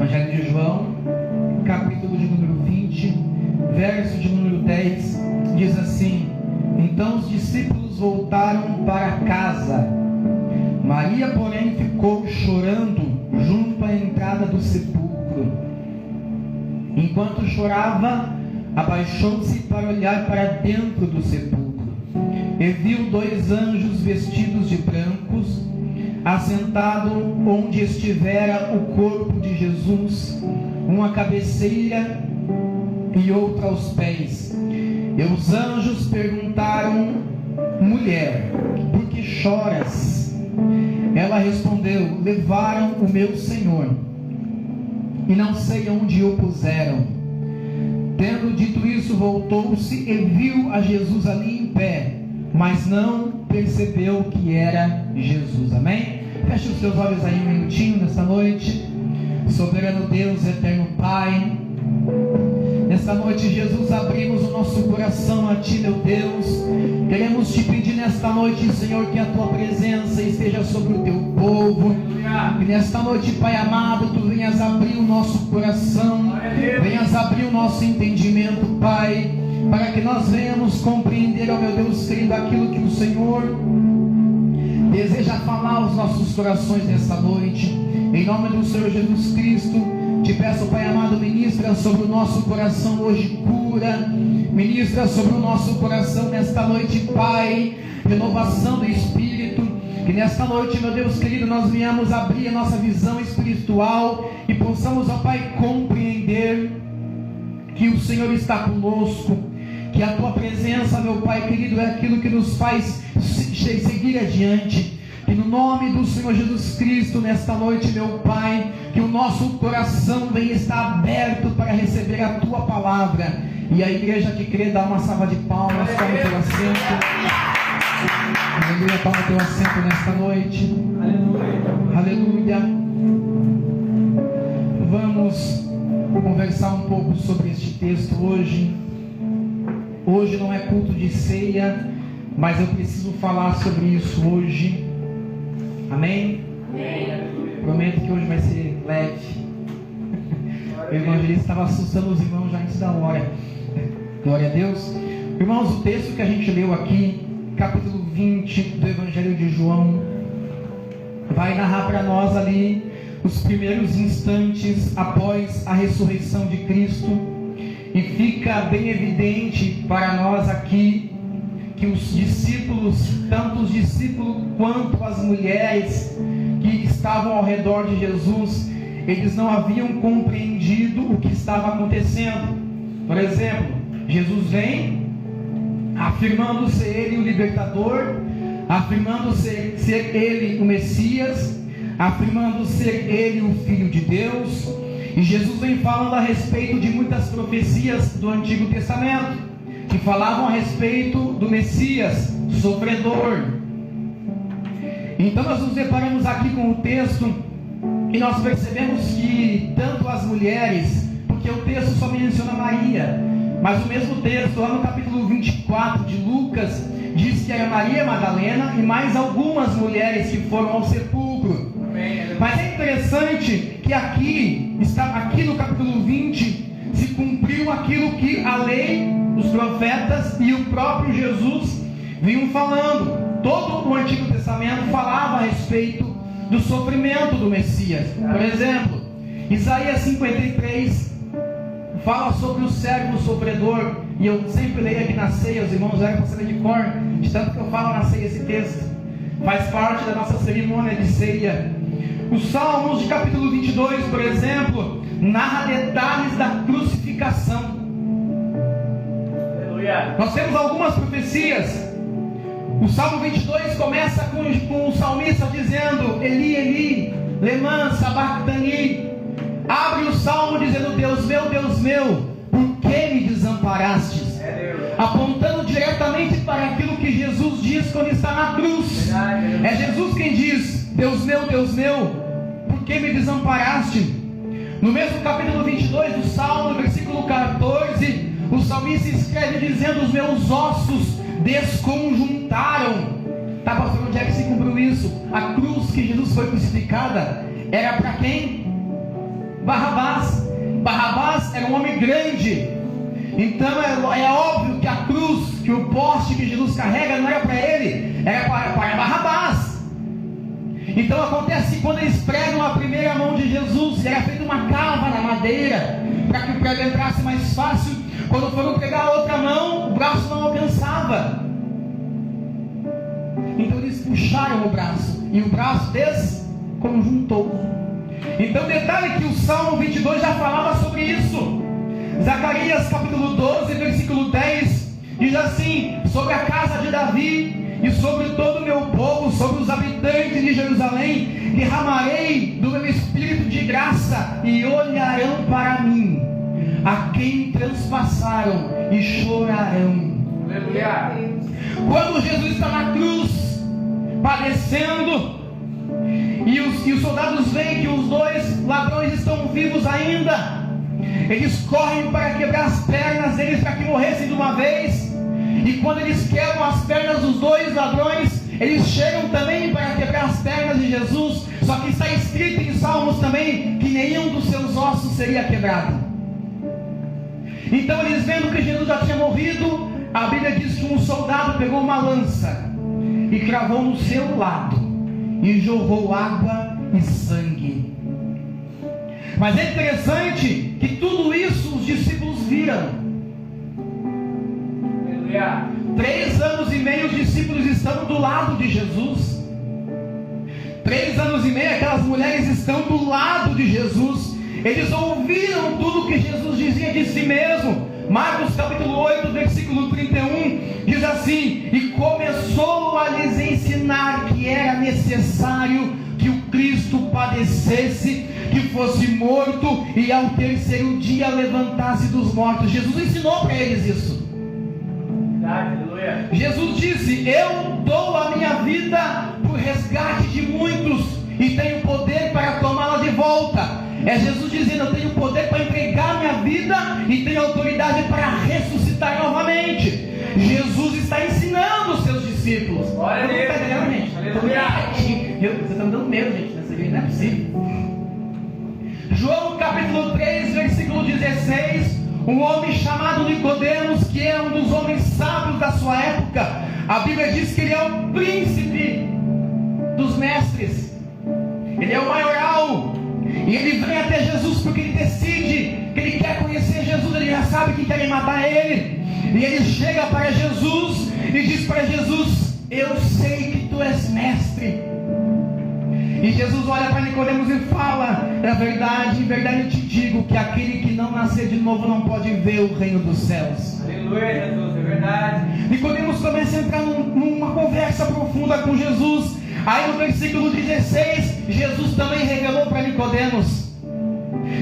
Evangelho de João, capítulo de número 20, verso de número 10, diz assim: Então os discípulos voltaram para casa. Maria, porém, ficou chorando junto à entrada do sepulcro. Enquanto chorava, abaixou-se para olhar para dentro do sepulcro e viu 2 anjos vestidos de brancos, assentado onde estivera o corpo de Jesus, uma à cabeceira e outra aos pés. E os anjos perguntaram: Mulher, por que choras? Ela respondeu: Levaram o meu Senhor e não sei onde o puseram. Tendo dito isso, voltou-se e viu a Jesus ali em pé, mas não percebeu que era Jesus. Amém? Feche os seus olhos aí um minutinho nesta noite. Soberano Deus, eterno Pai, nesta noite, Jesus, abrimos o nosso coração a Ti, meu Deus. Queremos Te pedir nesta noite, Senhor, que a Tua presença esteja sobre o Teu povo. Que nesta noite, Pai amado, Tu venhas abrir o nosso coração, venhas abrir o nosso entendimento, Pai, para que nós venhamos compreender, ó meu Deus querido, aquilo que o Senhor deseja falar aos nossos corações nesta noite. Em nome do Senhor Jesus Cristo, Te peço, Pai amado, ministra sobre o nosso coração hoje cura, ministra sobre o nosso coração nesta noite, Pai, renovação do Espírito. Que nesta noite, meu Deus querido, nós venhamos abrir a nossa visão espiritual e possamos, ó Pai, compreender que o Senhor está conosco, que a Tua presença, meu Pai querido, é aquilo que nos faz seguir adiante. Que no nome do Senhor Jesus Cristo, nesta noite, meu Pai, que o nosso coração venha estar aberto para receber a Tua palavra. E a igreja que crê, dá uma salva de palmas, toma o teu assento. Aleluia, toma o teu assento nesta noite. Aleluia. Aleluia. Vamos conversar um pouco sobre este texto hoje. Hoje não é culto de ceia, mas eu preciso falar sobre isso hoje. Amém? Amém. Prometo que hoje vai ser leve. O evangelista estava assustando os irmãos já antes da hora. Glória a Deus. Irmãos, o texto que a gente leu aqui, capítulo 20 do Evangelho de João, vai narrar para nós ali os primeiros instantes após a ressurreição de Cristo. E fica bem evidente para nós aqui que os discípulos, tanto os discípulos quanto as mulheres que estavam ao redor de Jesus, eles não haviam compreendido o que estava acontecendo. Por exemplo, Jesus vem afirmando ser Ele o libertador, afirmando ser Ele o Messias, afirmando ser Ele o Filho de Deus. E Jesus vem falando a respeito de muitas profecias do Antigo Testamento que falavam a respeito do Messias sofredor. Então nós nos deparamos aqui com o texto e nós percebemos que tanto as mulheres, porque o texto só menciona Maria, mas o mesmo texto lá no capítulo 24 de Lucas diz que era Maria Madalena e mais algumas mulheres que foram ao sepulcro. Mas é interessante que aqui no capítulo 20 se cumpriu aquilo que a lei, os profetas e o próprio Jesus vinham falando. Todo o Antigo Testamento falava a respeito do sofrimento do Messias. Por exemplo, Isaías 53 fala sobre o servo sofredor, e eu sempre leio aqui na ceia, os irmãos eram para saber de cor, de tanto que eu falo na ceia esse texto, faz parte da nossa cerimônia de ceia. Os Salmos de capítulo 22, por exemplo, narra detalhes da crucificação. Aleluia. Nós temos algumas profecias. O Salmo 22 começa com o salmista dizendo: Eli, Eli, lema sabachthani. Abre o salmo dizendo: Deus meu, por que me desamparastes? Apontando diretamente para aquilo que Jesus diz quando está na cruz. É Jesus quem diz: Deus meu, por que me desamparaste? No mesmo capítulo 22 do Salmo, no versículo 14, o salmista escreve dizendo: os meus ossos desconjuntaram. Tá, pastor, onde é que se cumpriu isso? A cruz que Jesus foi crucificada era para quem? Barrabás. Barrabás era um homem grande. Então é óbvio que a cruz, que o poste que Jesus carrega não era para ele, era para Barrabás. Então acontece que quando eles pregam a primeira mão de Jesus, era feita uma cava na madeira, para que o prego entrasse mais fácil. Quando foram pregar a outra mão, o braço não alcançava. Então eles puxaram o braço, e o braço desconjuntou. Então detalhe que o Salmo 22 já falava sobre isso. Zacarias capítulo 12, versículo 10, diz assim: sobre a casa de Davi e sobre todo o meu povo, sobre os habitantes de Jerusalém, derramarei do meu espírito de graça, e olharão para mim a quem transpassaram e chorarão. Aleluia. Quando Jesus está na cruz, padecendo, e os soldados veem que os dois ladrões estão vivos ainda, eles correm para quebrar as pernas deles para que morressem de uma vez. E quando eles quebram as pernas dos dois ladrões, eles chegam também para quebrar as pernas de Jesus. Só que está escrito em Salmos também que nenhum dos seus ossos seria quebrado. Então eles vendo que Jesus já tinha morrido, a Bíblia diz que um soldado pegou uma lança e cravou no seu lado e jorrou água e sangue. Mas é interessante que tudo isso os discípulos viram. Aleluia. 3 anos e meio os discípulos estão do lado de Jesus. 3 anos e meio aquelas mulheres estão do lado de Jesus. Eles ouviram tudo que Jesus dizia de si mesmo. Marcos capítulo 8, versículo 31 diz assim: e começou a lhes ensinar que era necessário que o Cristo padecesse, que fosse morto e ao terceiro dia levantasse dos mortos. Jesus ensinou para eles isso. Aleluia. Jesus disse: eu dou a minha vida por resgate de muitos e tenho poder para tomá-la de volta. É Jesus dizendo: eu tenho poder para entregar minha vida e tenho autoridade para ressuscitar novamente. Jesus está ensinando os seus discípulos. Glória a Deus. Está entendendo, gente? Aleluia. Você está me dando medo, gente, nessa vida, não é possível. João capítulo 3, versículo 16. Um homem chamado Nicodemos, que é um dos homens sábios da sua época, a Bíblia diz que ele é o príncipe dos mestres, ele é o maioral, e ele vem até Jesus porque ele decide que ele quer conhecer Jesus. Ele já sabe que querem matar ele, e ele chega para Jesus e diz para Jesus: eu sei que tu és mestre. E Jesus olha para Nicodemos e fala: é verdade, em verdade eu te digo que aquele que não nascer de novo não pode ver o reino dos céus. Aleluia, Jesus, é verdade. Nicodemos começa a entrar numa conversa profunda com Jesus. Aí no versículo 16, Jesus também revelou para Nicodemos.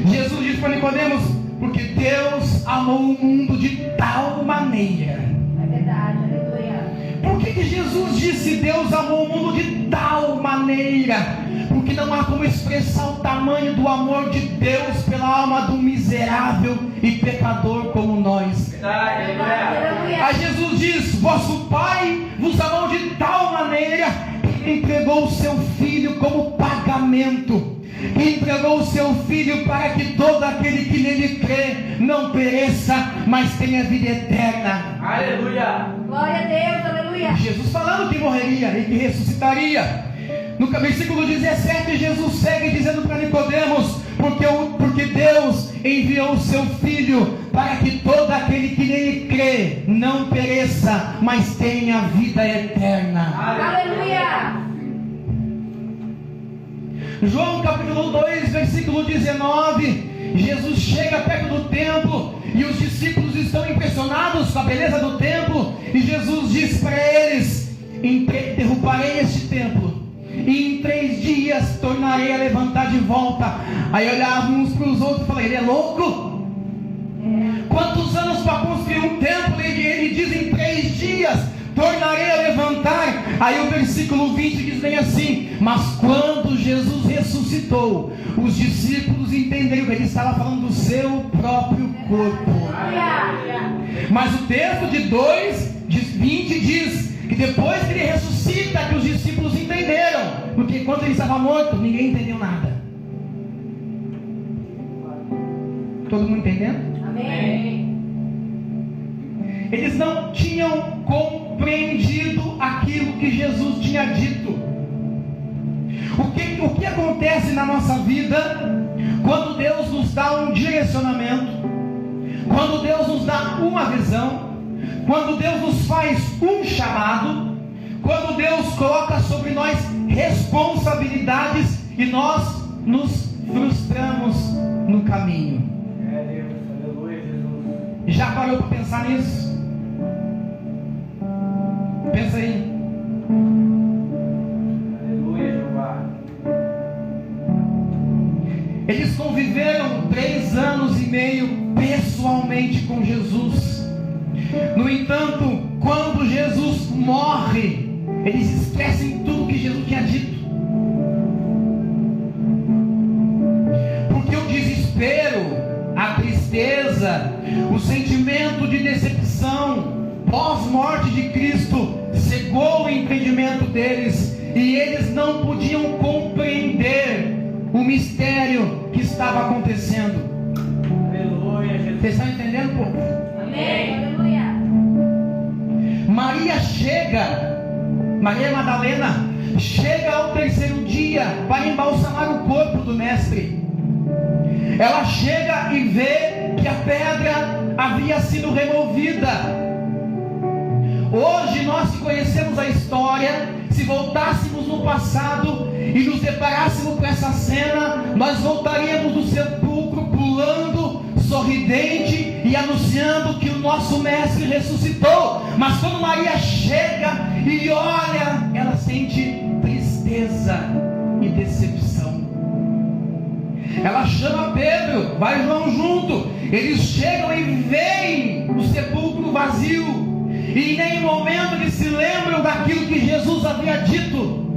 Jesus diz para Nicodemos: porque Deus amou o mundo de tal maneira. É verdade, aleluia. Por que Jesus disse Deus amou o mundo de tal maneira? Porque não há como expressar o tamanho do amor de Deus pela alma do miserável e pecador como nós. Aí Jesus diz: vosso Pai vos amou de tal maneira que entregou o seu Filho como pagamento. Que entregou o seu Filho para que todo aquele que nele crê não pereça, mas tenha vida eterna. Aleluia. Glória a Deus, aleluia. Jesus falando que morreria e que ressuscitaria. No versículo 17, Jesus segue dizendo para Nicodemos: porque Deus enviou o seu Filho para que todo aquele que nele crê não pereça, mas tenha vida eterna. Aleluia. João capítulo 2, versículo 19, Jesus chega perto do templo e os discípulos estão impressionados com a beleza do templo, e Jesus diz para eles: derrubarei este templo e em 3 dias tornarei a levantar de volta. Aí olhavam uns para os outros e falaram: ele é louco? Quantos anos para construir um templo? Ele diz: em 3 dias tornarei a levantar. Aí o versículo 20 diz bem assim: mas quando Jesus ressuscitou, os discípulos entenderam que ele estava falando do seu próprio corpo. Mas o texto de 2:20 diz que depois que ele ressuscita, que os discípulos entenderam, porque quando ele estava morto, ninguém entendeu nada. Todo mundo entendendo? Amém. Eles não tinham compreendido aquilo que Jesus tinha dito. O que acontece na nossa vida quando Deus nos dá um direcionamento, quando Deus nos dá uma visão, quando Deus nos faz um chamado, quando Deus coloca sobre nós responsabilidades e nós nos frustramos no caminho? Deus, aleluia, Jesus. Já parou para pensar nisso? Pensa aí. Aleluia, Jeová. Eles conviveram 3 anos e meio pessoalmente com Jesus. No entanto, quando Jesus morre, eles esquecem tudo que Jesus tinha dito. Porque o desespero, a tristeza, o sentimento de decepção pós-morte de Cristo cegou o entendimento deles, e eles não podiam compreender o mistério que estava acontecendo. Aleluia, Jesus. Vocês estão entendendo, povo? Amém. Aleluia. Maria Madalena chega ao 3º dia para embalsamar o corpo do mestre. Ela chega e vê que a pedra havia sido removida. Hoje nós que conhecemos a história, se voltássemos no passado e nos deparássemos com essa cena, nós voltaríamos do sepulcro pulando, sorridente e anunciando que o nosso mestre ressuscitou. Mas quando Maria chega e olha, ela sente tristeza e decepção. Ela chama Pedro, vai João junto. Eles chegam e veem o sepulcro vazio, e em nenhum momento eles se lembram daquilo que Jesus havia dito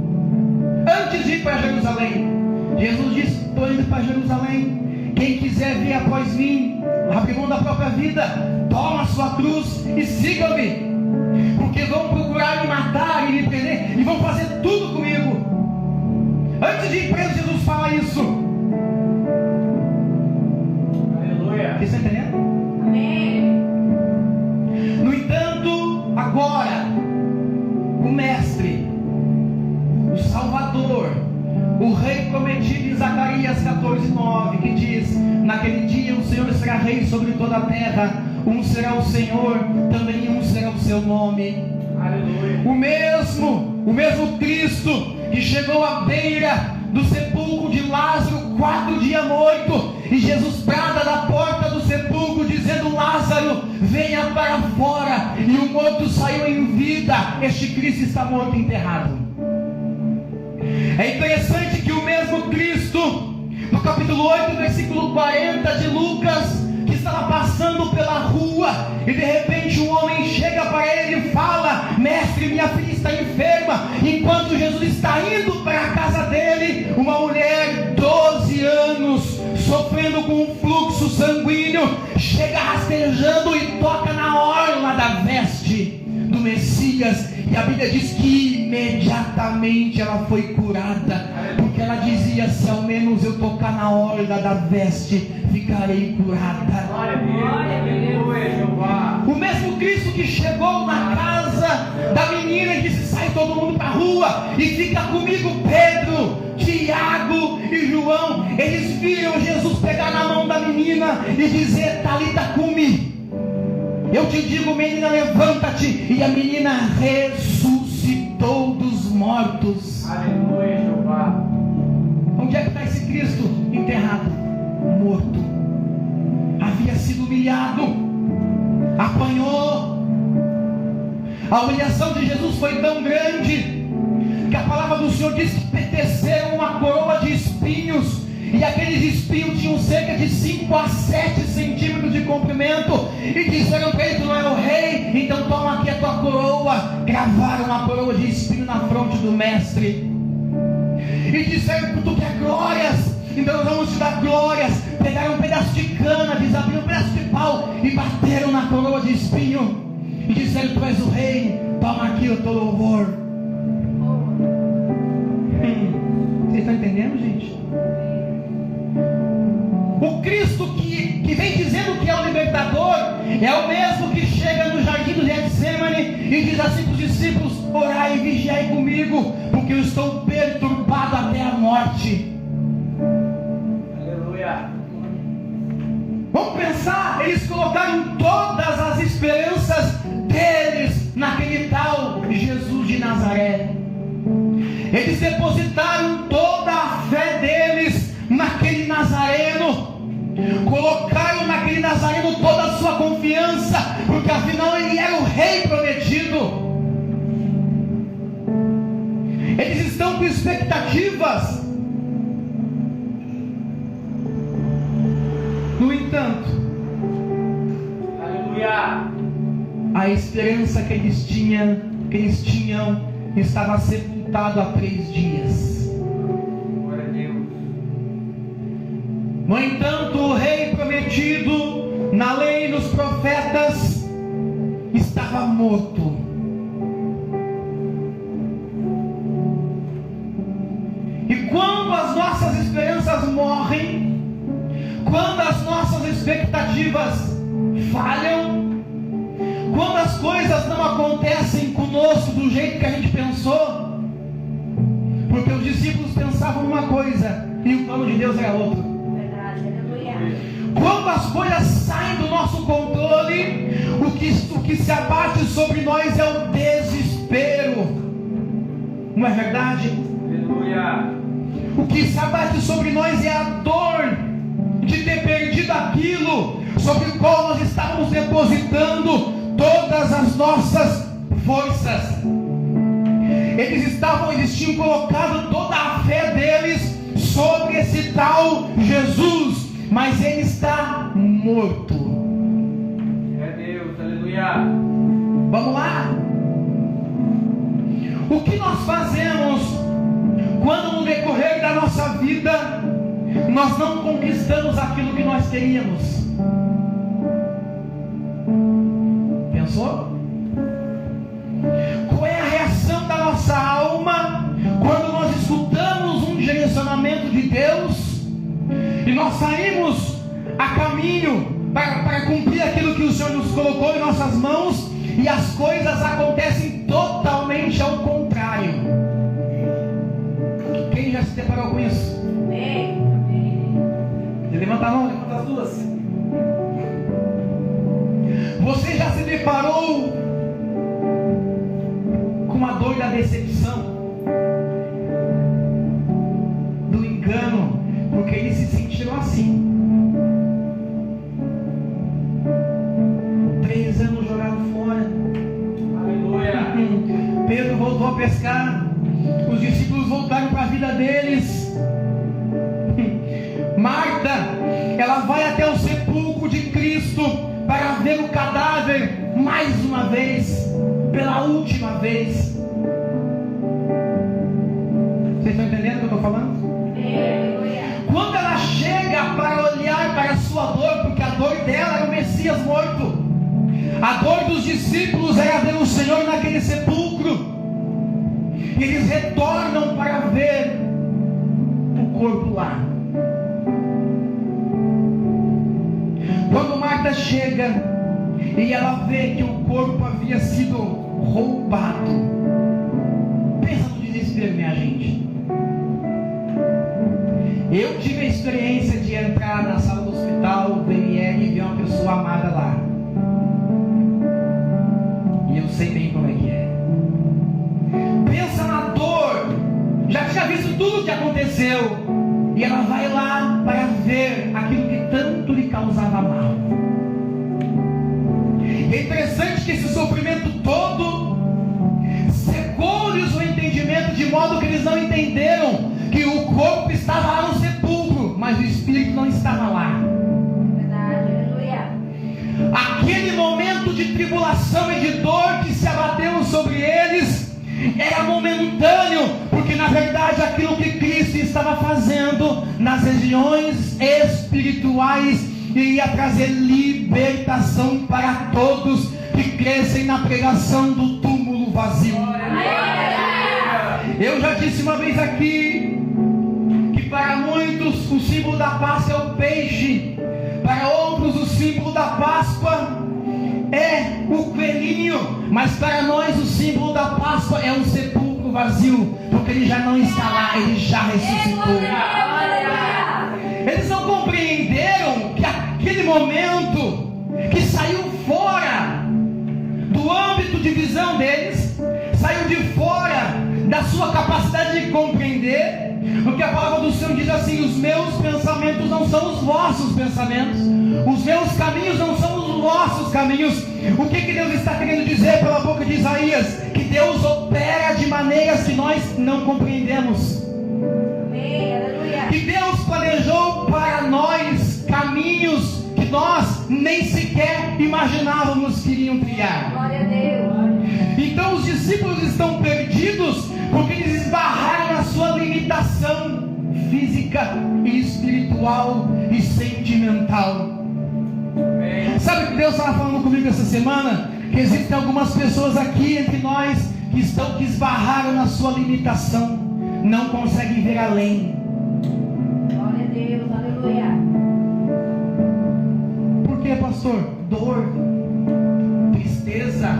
antes de ir para Jerusalém. Jesus disse: estou indo para Jerusalém. Quem quiser vir após mim, abre mão da própria vida, toma a sua cruz e siga-me. Porque vão procurar me matar e me prender, e vão fazer tudo comigo. Antes de ir preso, Jesus fala isso. Aleluia. Você está entendendo? Amém. No entanto, agora, o mestre, o Salvador, o Rei prometido em Zacarias 14:9, que diz: naquele dia o Senhor será rei sobre toda a terra, um será o Senhor, também um será o seu nome. Aleluia. O mesmo Cristo que chegou à beira do sepulcro de Lázaro 4 dias morto, e Jesus brada da porta do sepulcro dizendo: Lázaro, venha para fora, e o morto saiu em vida. Este Cristo está morto e enterrado. É interessante que o mesmo Cristo, no capítulo 8, versículo 40 de Lucas, que estava passando pela rua, e de repente um homem chega para ele e fala: mestre, minha filha está enferma. Enquanto Jesus está indo para a casa dele, uma mulher, 12 anos, sofrendo com um fluxo sanguíneo, chega rastejando e toca na orla da veste do Messias, e a Bíblia diz que imediatamente ela foi curada, porque ela dizia: se ao menos eu tocar na orla da veste, ficarei curada. Glória a Deus. Aleluia, Jeová. O mesmo Cristo que chegou na casa da menina e disse: sai todo mundo para a rua e fica comigo Pedro, Tiago e João. Eles viram Jesus pegar na mão da menina e dizer: Talita cumi, eu te digo, menina, levanta-te. E a menina ressuscitou dos mortos. Aleluia, Jeová. Onde é que está esse Cristo? Enterrado, morto. Havia sido humilhado, apanhou. A humilhação de Jesus foi tão grande que a palavra do Senhor diz que teceram uma coroa de espinhos, e aqueles espinhos tinham cerca de 5 a 7 centímetros de comprimento, e disseram para ele: tu não é o rei, então toma aqui a tua coroa. Gravaram uma coroa de espinho na fronte do mestre e disseram: tu quer glórias, então nós vamos te dar glórias. Pegaram um pedaço de cana, desabriram um pedaço de pau e bateram na coroa de espinho e disseram: tu és o rei, toma aqui o teu louvor. Vocês estão entendendo, gente? O Cristo que vem É o mesmo que chega no jardim do Getsêmani e diz assim para os discípulos: orai e vigiai comigo, porque eu estou perturbado até a morte. Aleluia. Vamos pensar, eles colocaram todas as esperanças deles naquele tal Jesus de Nazaré. Eles depositaram toda a fé deles naquele Nazareno. Colocaram naquele Nazareno toda a sua confiança, porque afinal ele era o rei prometido. Eles estão com expectativas. No entanto, Aleluia. a esperança que eles tinham estava sepultado há 3 dias. Glória a Deus. No entanto, o rei prometido na lei e nos profetas estava morto. E quando as nossas esperanças morrem, quando as nossas expectativas falham, quando as coisas não acontecem conosco do jeito que a gente pensou, porque os discípulos pensavam uma coisa e o plano de Deus era outro. Verdade, aleluia. Quando as coisas saem do nosso controle, o que se abate sobre nós é o desespero. Não é verdade? Aleluia. O que se abate sobre nós é a dor de ter perdido aquilo sobre o qual nós estávamos depositando todas as nossas forças. Eles tinham colocado toda a fé deles sobre esse tal Jesus, mas ele está morto. É Deus, aleluia. Vamos lá? O que nós fazemos quando no decorrer da nossa vida nós não conquistamos aquilo que nós queríamos? Pensou? Qual é a reação da nossa alma quando nós escutamos um direcionamento de Deus e nós saímos a caminho para cumprir aquilo que o Senhor nos colocou em nossas mãos e as coisas acontecem totalmente ao contrário? Quem já se deparou com isso? Amém. Levanta a mão, levanta as duas. Você já se deparou com a dor da decepção, do engano, porque eles se sentiram assim. 3 anos jogados fora. Aleluia. Pedro voltou a pescar. Os discípulos voltaram para a vida deles. Marta, ela vai até o sepulcro de Cristo para ver o cadáver mais uma vez, pela última vez. Vocês estão entendendo o que eu estou falando? Aleluia. Quando ela chega para olhar para a sua dor, porque a dor dela era o Messias morto, a dor dos discípulos era ver o Senhor naquele sepulcro, e eles retornam para ver o corpo lá. Quando Marta chega e ela vê que o corpo havia sido roubado, pensa no desespero, minha gente. Eu tive a experiência de entrar na sala do hospital VML e ver uma pessoa amada lá, e eu sei bem como é que é. Pensa na dor. Já tinha visto tudo o que aconteceu, e ela vai lá para ver aquilo que tanto lhe causava mal. É interessante que esse sofrimento todo cegou-lhes o entendimento, de modo que eles não entenderam que o corpo estava lá no sepulcro, mas o espírito não estava lá. Verdade, aleluia. Aquele momento de tribulação e de dor que se abateu sobre eles era momentâneo, porque na verdade aquilo que Cristo estava fazendo nas regiões espirituais iria trazer libertação para todos que crescem na pregação do túmulo vazio. Eu já disse uma vez aqui que para muitos o símbolo da Páscoa é o peixe, para outros o símbolo da Páscoa Mas para nós o símbolo da Páscoa é um sepulcro vazio, porque ele já não está lá, ele já ressuscitou. Eles não compreenderam que aquele momento que saiu fora do âmbito de visão deles, saiu de fora da sua capacidade de compreender, porque a palavra do Senhor diz assim: os meus pensamentos não são os vossos pensamentos, os meus caminhos não são os vossos caminhos. O que Deus está querendo dizer pela boca de Isaías? Que Deus opera de maneiras que nós não compreendemos. Que Deus planejou para nós caminhos que nós nem sequer imaginávamos que iriam trilhar. Glória a Deus. Então os discípulos estão perdidos porque eles esbarraram na sua limitação física e espiritual e sentimental. Sabe o que Deus estava falando comigo essa semana? Que existem algumas pessoas aqui entre nós que esbarraram na sua limitação, não conseguem ver além. Glória a Deus, aleluia. Por que, pastor? Dor, tristeza,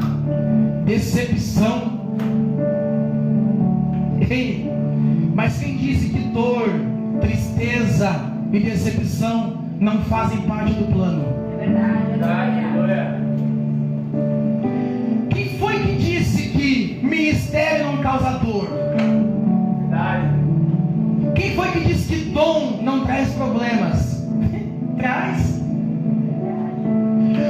decepção. Ei, mas quem disse que dor, tristeza e decepção não fazem parte do plano? É verdade, aleluia. Quem foi que disse que ministério não causa dor? Quem foi que disse que dom não traz problemas? Traz.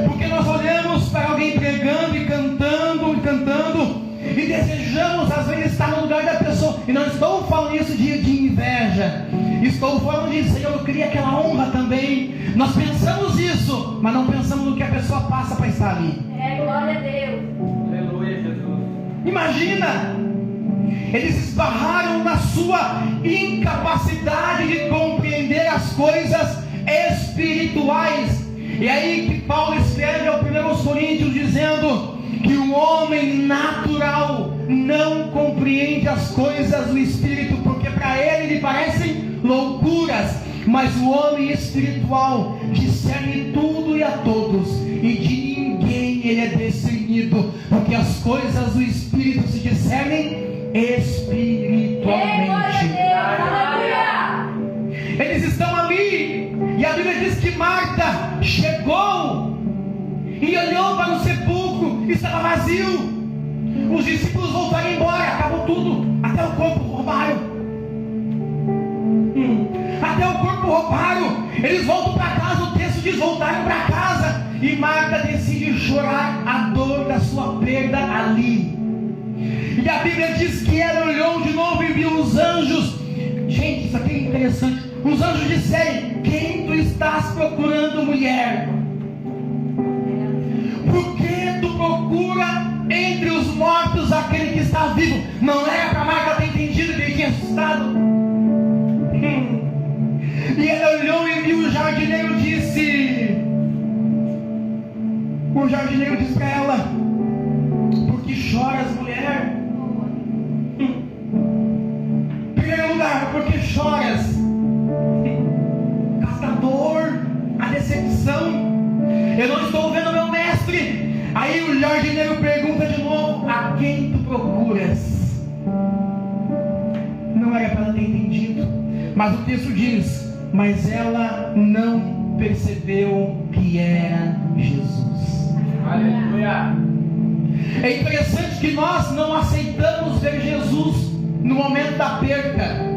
Porque nós olhamos para alguém pregando e cantando e desejamos às vezes estar no lugar da pessoa. E não estou falando isso de inveja, estou falando de Senhor, eu queria aquela honra também. Nós pensamos isso, mas não pensamos no que a pessoa passa para estar ali. Glória a Deus. Aleluia, Jesus. Imagina, eles esbarraram na sua incapacidade de compreender as coisas espirituais. E aí que Paulo escreve ao 1 Coríntios dizendo que o homem natural não compreende as coisas do Espírito, porque para ele lhe parecem loucuras, mas o homem espiritual discerne tudo e a todos, e de ninguém ele é discernido, porque as coisas do Espírito se discernem espiritualmente. Eles estão ali, e a Bíblia diz que Marta chegou e olhou para o sepulcro, estava vazio. Os discípulos voltaram embora, acabou tudo, até o corpo roubaram. Até o corpo roubaram. Eles voltam para casa, o texto diz: voltaram para casa, e Marta decide chorar a dor da sua perda ali. E a Bíblia diz que ela olhou de novo e viu os anjos. Gente, isso aqui é interessante. Os anjos disseram: quem tu estás procurando, mulher? Por que tu procura entre os mortos aquele que está vivo? Não era para Marta ter entendido que ele tinha assustado? E ela olhou e viu o jardineiro, o jardineiro disse para ela: por que choras, mulher? Em primeiro lugar, por que choras? A dor, a decepção. Eu não estou vendo meu mestre. Aí o jardineiro pergunta de novo: a quem tu procuras? Não era para ela ter entendido, mas o texto diz: mas ela não percebeu que era Jesus. Aleluia. É interessante que nós não aceitamos ver Jesus no momento da perda.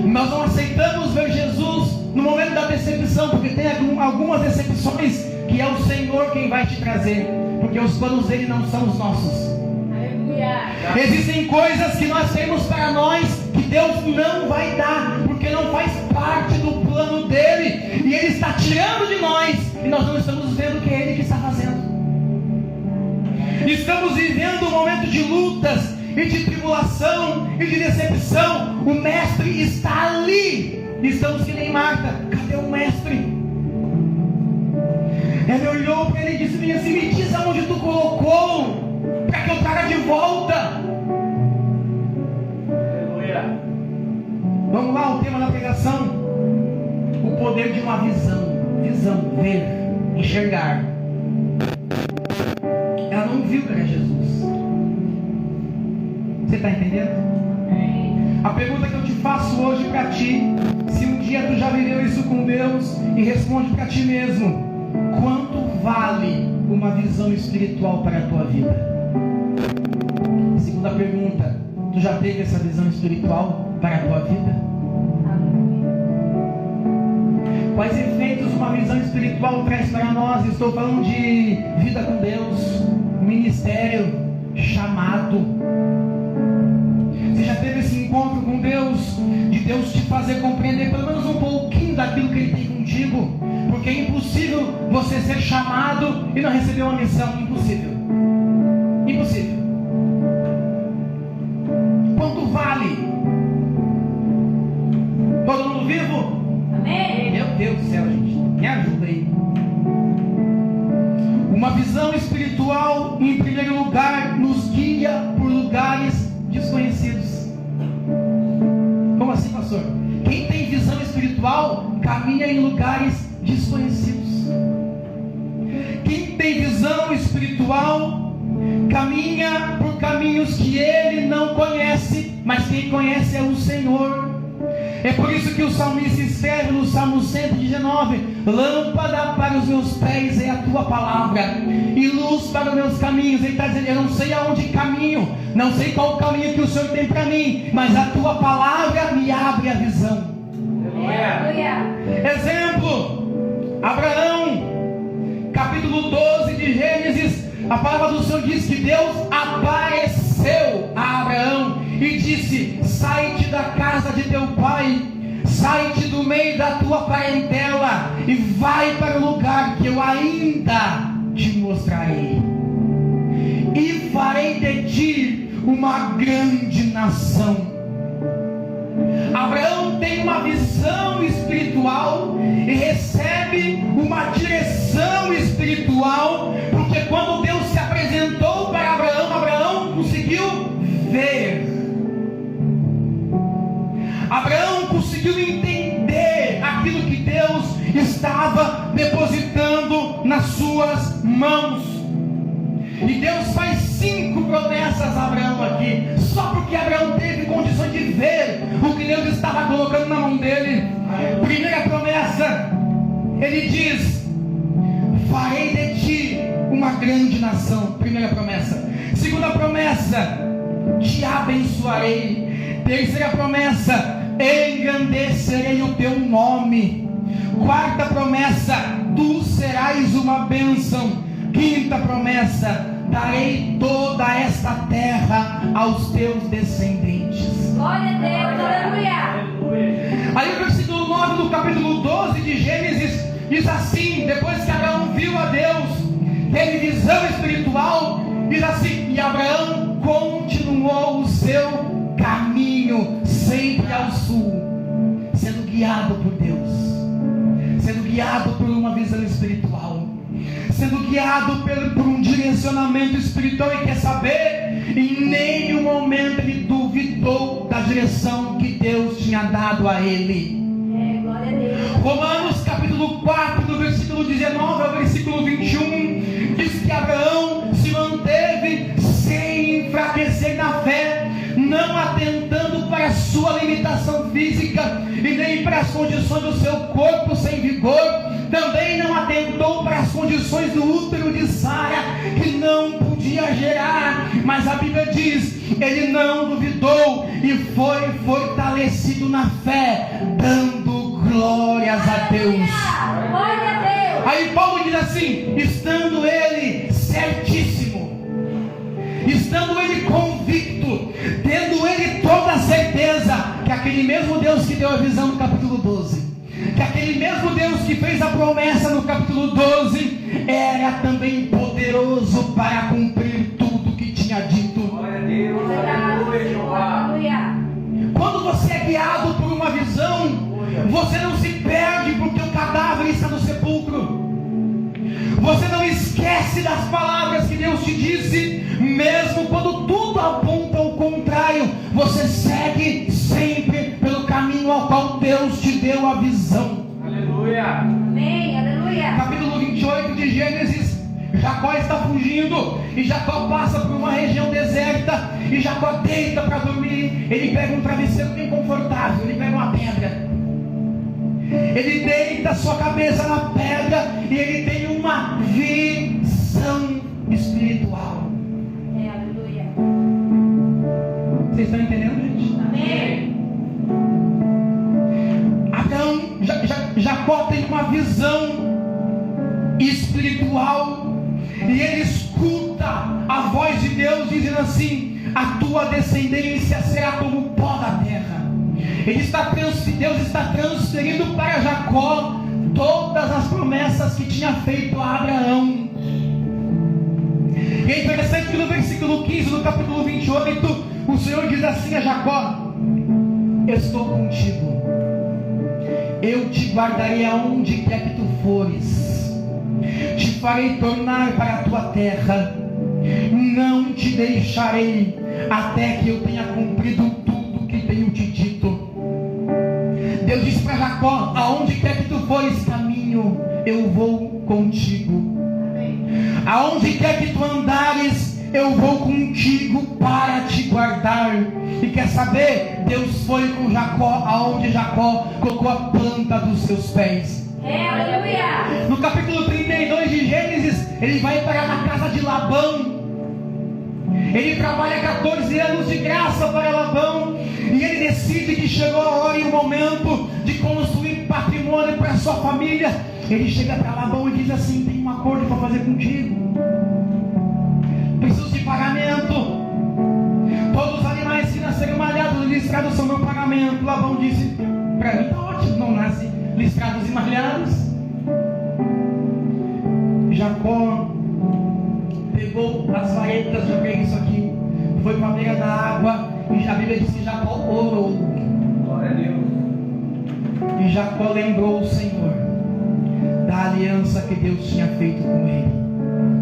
Nós não aceitamos ver Jesus no momento da decepção, porque tem algumas decepções que é o Senhor quem vai te trazer, porque os planos dele não são os nossos. Aleluia. Existem coisas que nós temos para nós que Deus não vai dar, porque não faz parte do plano dele, e ele está tirando de nós, e nós não estamos vendo o que é ele que está fazendo. Estamos vivendo um momento de lutas e de tribulação e de decepção. O mestre está ali. Estamos que nem Marta: cadê o mestre? Ela olhou para ele e disse assim: me diz aonde tu colocou, para que eu traga de volta. Aleluia. Vamos lá, o tema da pregação: o poder de uma visão. Visão, ver, enxergar. Ela não viu que era Jesus. Você está entendendo? A pergunta que eu te faço hoje para ti, se um dia tu já viveu isso com Deus, e responde para ti mesmo: quanto vale uma visão espiritual para a tua vida? Segunda pergunta: tu já teve essa visão espiritual para a tua vida? Quais efeitos uma visão espiritual traz para nós? Estou falando de vida com Deus, ministério, chamado. Você já teve esse encontro com Deus, de Deus te fazer compreender pelo menos um pouquinho daquilo que Ele tem contigo? Porque é impossível você ser chamado e não receber uma missão. Impossível. Impossível. Quanto vale? Todo mundo vivo? Amém. Meu Deus do céu, gente. Me ajuda aí. Uma visão espiritual, em primeiro lugar, nos guia por lugares desconhecidos. Como assim, pastor? Quem tem visão espiritual caminha em lugares desconhecidos. Quem tem visão espiritual caminha por caminhos que ele não conhece, mas quem conhece é o Senhor. É por isso que o salmista escreve no Salmo 119: lâmpada para os meus pés é a tua palavra e luz para os meus caminhos. Ele está dizendo: eu não sei aonde caminho, não sei qual o caminho que o Senhor tem para mim, mas a tua palavra me abre a visão. Exemplo: Abraão, capítulo 12 de Gênesis. A palavra do Senhor diz que Deus apareceu a Abraão e disse: sai-te da casa de teu pai, sai-te do meio da tua parentela e vai para o lugar que eu ainda te mostrarei, e farei de ti uma grande nação. Abraão tem uma visão espiritual e recebe uma direção espiritual, porque quando Deus se apresentou para Abraão, Abraão conseguiu ver. Abraão conseguiu entender aquilo que Deus estava depositando nas suas mãos. E Deus faz 5 promessas a Abraão aqui, só porque Abraão teve condições de ver o que Deus estava colocando na mão dele. Primeira promessa, ele diz: farei de ti uma grande nação. Primeira promessa. Segunda promessa: te abençoarei. Terceira promessa: engrandecerei o teu nome. Quarta promessa: tu serás uma bênção. Quinta promessa: darei toda esta terra aos teus descendentes. Glória a Deus, aleluia. Aí o versículo 9 do capítulo 12 de Gênesis diz assim: depois que Abraão viu a Deus, teve visão espiritual, diz assim: e Abraão continuou o seu caminho sempre ao sul, sendo guiado por Deus, sendo guiado por uma visão espiritual, sendo guiado por um direcionamento espiritual. E quer saber? Em nenhum momento ele duvidou da direção que Deus tinha dado a ele. Glória a Deus. Romanos capítulo 4, do versículo 19 ao versículo 21, diz que Abraão se manteve sem enfraquecer na fé, não atentando para a sua limitação física e nem para as condições do seu corpo sem vigor. Também não atentou para as condições do útero de Sara, que não podia gerar. Mas a Bíblia diz: ele não duvidou e foi fortalecido na fé, dando glórias a Deus. Glória a Deus. Aí Paulo diz assim: estando ele certíssimo, estando ele convicto, tendo ele toda a certeza que aquele mesmo Deus que deu a visão no capítulo 12, que aquele mesmo Deus que fez a promessa no capítulo 12, era também poderoso para cumprir tudo que tinha dito. Glória a Deus, aleluia, Jeová. Aleluia. Quando você é guiado por uma visão, você não se perde porque o cadáver está no sepulcro. Você não esquece das palavras que Deus te disse, mesmo quando tudo aponta ao contrário. Você segue sempre pelo caminho ao qual Deus te deu a visão. Aleluia. Amém, aleluia. Capítulo 28 de Gênesis, Jacó está fugindo e Jacó passa por uma região deserta e Jacó deita para dormir. Ele pega um travesseiro bem confortável, ele pega uma pedra, ele deita sua cabeça na pedra e ele tem uma visão espiritual. Aleluia. Vocês estão entendendo, gente? Amém. Abraão, Jacó tem uma visão espiritual e ele escuta a voz de Deus dizendo assim: a tua descendência será como o pó da terra. Deus está transferindo para Jacó todas as promessas que tinha feito a Abraão. E é interessante que no versículo 15 do capítulo 28 o Senhor diz assim a Jacó: estou contigo, eu te guardarei aonde quer que tu fores, te farei tornar para a tua terra, não te deixarei até que eu tenha cumprido tudo que tenho te dito. Deus disse para Jacó: aonde quer que tu fores caminho, eu vou contigo. Aonde quer que tu andares, eu vou contigo para te guardar. E quer saber? Deus foi com Jacó aonde Jacó colocou a planta dos seus pés. Aleluia. No capítulo 32 de Gênesis, ele vai parar na casa de Labão. Ele trabalha 14 anos de graça para Labão, e ele decide que chegou a hora e o momento de construir patrimônio para sua família. Ele chega para Labão e diz assim: tem um acordo para fazer contigo, preciso de pagamento. Todos os animais que nasceram malhados e listrados são meu pagamento. Labão disse: para mim está ótimo, não nasce listrados e malhados. Jacó pegou as varetas, joguei isso aqui, foi para a beira da água, e a Bíblia diz que Jacó orou. Glória a Deus. E Jacó lembrou o Senhor da aliança que Deus tinha feito com ele,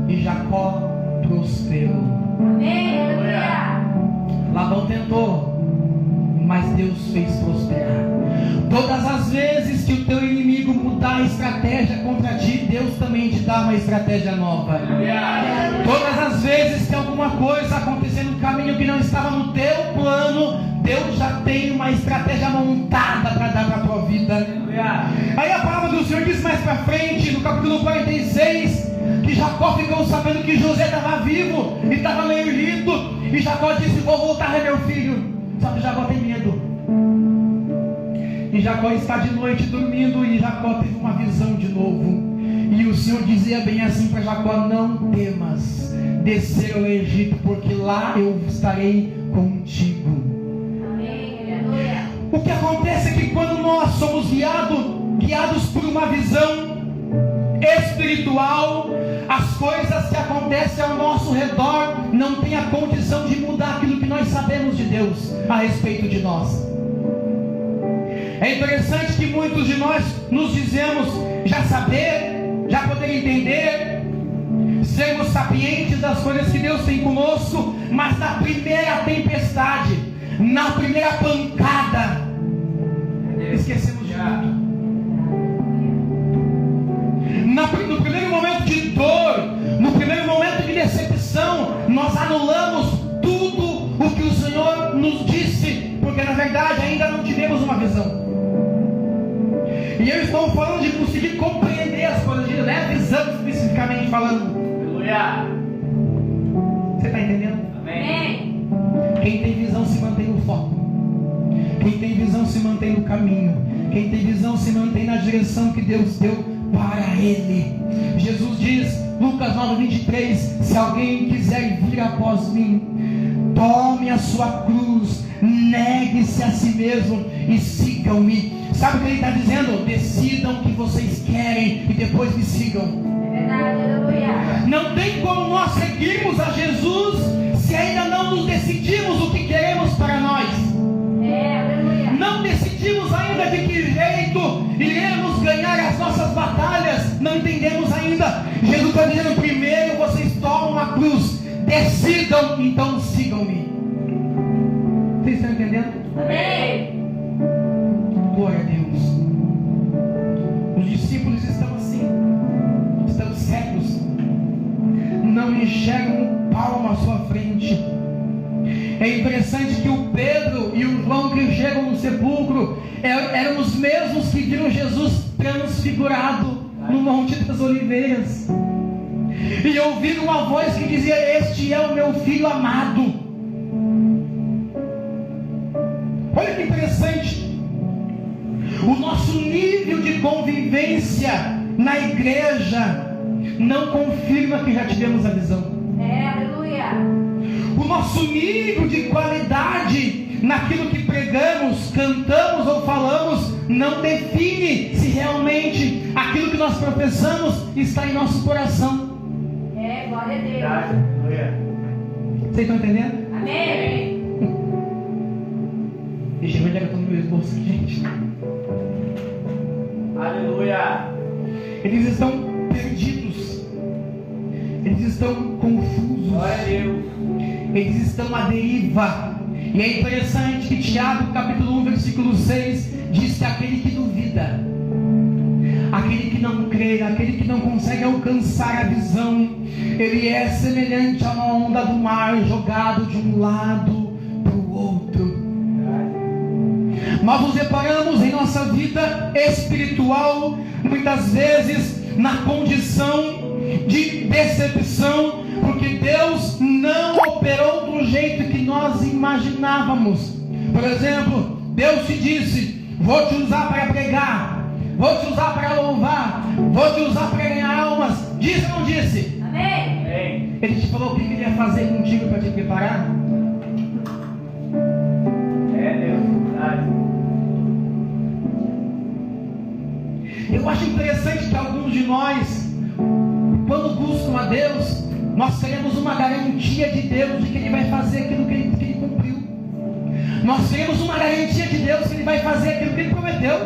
e Jacó prosperou. Amém. Aleluia. Labão tentou, mas Deus fez prosperar. Todas as vezes que o teu inimigo mudar a estratégia contra ti, Deus também te dá uma estratégia nova. Todas as vezes que alguma coisa acontecer no caminho que não estava no teu plano, Deus já tem uma estratégia montada para dar para a tua vida. Aí a palavra do Senhor diz mais para frente, no capítulo 46, que Jacó ficou sabendo que José estava vivo e estava meio lindo, e Jacó disse: vou voltar, é meu filho. Só que Jacó tem medo. E Jacó está de noite dormindo, e Jacó teve uma visão de novo. E o Senhor dizia bem assim para Jacó: não temas descer ao Egito, porque lá eu estarei contigo. Amém. Aleluia. O que acontece é que quando nós somos guiados por uma visão espiritual, as coisas que acontecem ao nosso redor não têm a condição de mudar aquilo que nós sabemos de Deus a respeito de nós. É interessante que muitos de nós nos dizemos já saber, já poder entender, sermos sapientes das coisas que Deus tem conosco, mas na primeira tempestade, na primeira pancada, esquecemos de tudo. No primeiro momento de dor, no primeiro momento de decepção, nós anulamos tudo o que o Senhor nos disse, porque na verdade ainda não tivemos uma visão. E eu estou falando de conseguir compreender as coisas, de visão especificamente falando. Aleluia. Você está entendendo? Amém. Quem tem visão se mantém no foco. Quem tem visão se mantém no caminho. Quem tem visão se mantém na direção que Deus deu para ele. Jesus diz, Lucas 9:23, se alguém quiser vir após mim, tome a sua cruz, negue-se a si mesmo e sigam-me. Sabe o que ele está dizendo? Decidam o que vocês querem e depois me sigam. É verdade. Aleluia. Não tem como nós seguirmos a Jesus se ainda não nos decidimos o que queremos para nós. Aleluia. Não decidimos ainda de que jeito iremos ganhar as nossas batalhas. Não entendemos ainda. Jesus está dizendo: primeiro vocês tomam a cruz, decidam, então sigam-me. Vocês estão entendendo? Amém. Glória a Deus. Os discípulos estão assim, estão cegos. enxergam um palmo à sua frente. É interessante que o Pedro e o João que chegam no sepulcro eram os mesmos que viram Jesus transfigurado no Monte das Oliveiras. E ouviram uma voz que dizia: este é o meu filho amado. Olha que interessante. O nosso nível de convivência na igreja não confirma que já tivemos a visão. Aleluia. O nosso nível de qualidade naquilo que pregamos, cantamos ou falamos não define se realmente aquilo que nós professamos está em nosso coração. Glória a Deus. Aleluia. Vocês estão entendendo? Amém. Deixa eu ver onde é que eu estou no meu esboço aqui, gente. Aleluia. Eles estão perdidos. Eles estão confusos. Glória a Deus. Eles estão à deriva. E é interessante que Tiago, capítulo 1, versículo 6, diz que aquele que duvida, aquele que não crê, aquele que não consegue alcançar a visão, ele é semelhante a uma onda do mar jogado de um lado para o outro. Nós nos deparamos em nossa vida espiritual muitas vezes na condição de decepção, porque Deus não operou do jeito que nós imaginávamos. Por exemplo, Deus te disse: vou te usar para pregar, vou te usar para louvar, vou te usar para ganhar almas. Disse ou não disse? Amém. Amém. Ele te falou o que ele ia fazer contigo para te preparar? É Deus. Verdade. Eu acho interessante que alguns de nós, quando buscam a Deus, nós queremos uma garantia de Deus de que Ele vai fazer aquilo que Ele cumpriu. Nós queremos uma garantia de Deus que Ele vai fazer aquilo que Ele prometeu.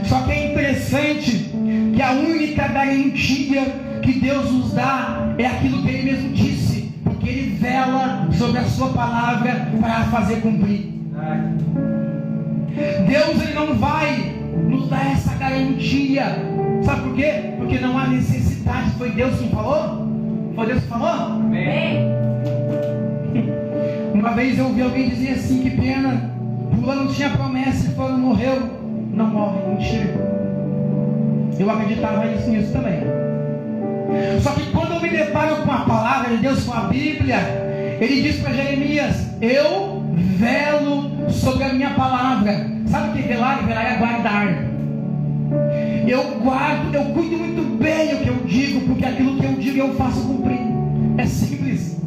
Só que é interessante que a única garantia que Deus nos dá é aquilo que Ele mesmo disse, porque Ele vela sobre a sua palavra para a fazer cumprir. Deus, Ele não vai nos dar essa garantia. Sabe por quê? Porque não há necessidade. Foi Deus quem falou? Foi Deus que falou? Amém. Uma vez eu ouvi alguém dizer assim: que pena, fulano tinha promessa e fulano morreu. Não morre, mentira. Eu acreditava nisso também. Só que quando eu me deparo com a palavra de Deus, com a Bíblia, Ele diz para Jeremias: eu velo sobre a minha palavra. Sabe o que é velar? Velar é guardar. Eu guardo, eu cuido muito bem o que eu digo, porque aquilo que eu digo eu faço cumprir. É simples.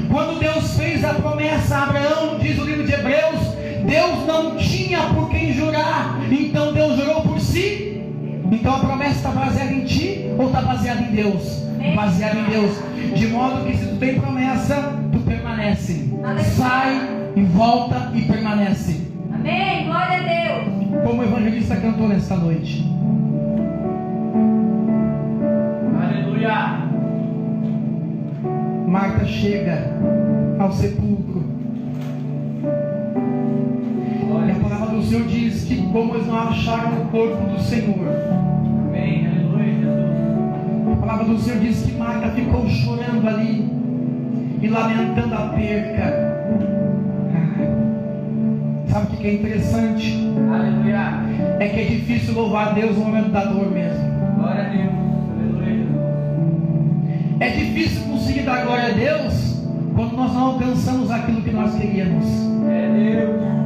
Quando Deus fez a promessa a Abraão, diz o livro de Hebreus, Deus não tinha por quem jurar, então Deus jurou por si. Então a promessa está baseada em ti ou está baseada em Deus? Baseada em Deus. De modo que se tu tem promessa, tu permanece. Sai e volta e permanece. Amém. Glória a Deus. Como o evangelista cantou nesta noite. Aleluia. Marta chega ao sepulcro. E a palavra do Senhor diz que como eles não acharam o corpo do Senhor. Amém. Aleluia, Jesus. A palavra do Senhor diz que Marta ficou chorando ali e lamentando a perca. Sabe o que é interessante? Aleluia. É que é difícil louvar a Deus no momento da dor mesmo. Glória a Deus. Aleluia. É difícil conseguir dar glória a Deus quando nós não alcançamos aquilo que nós queríamos. É Deus.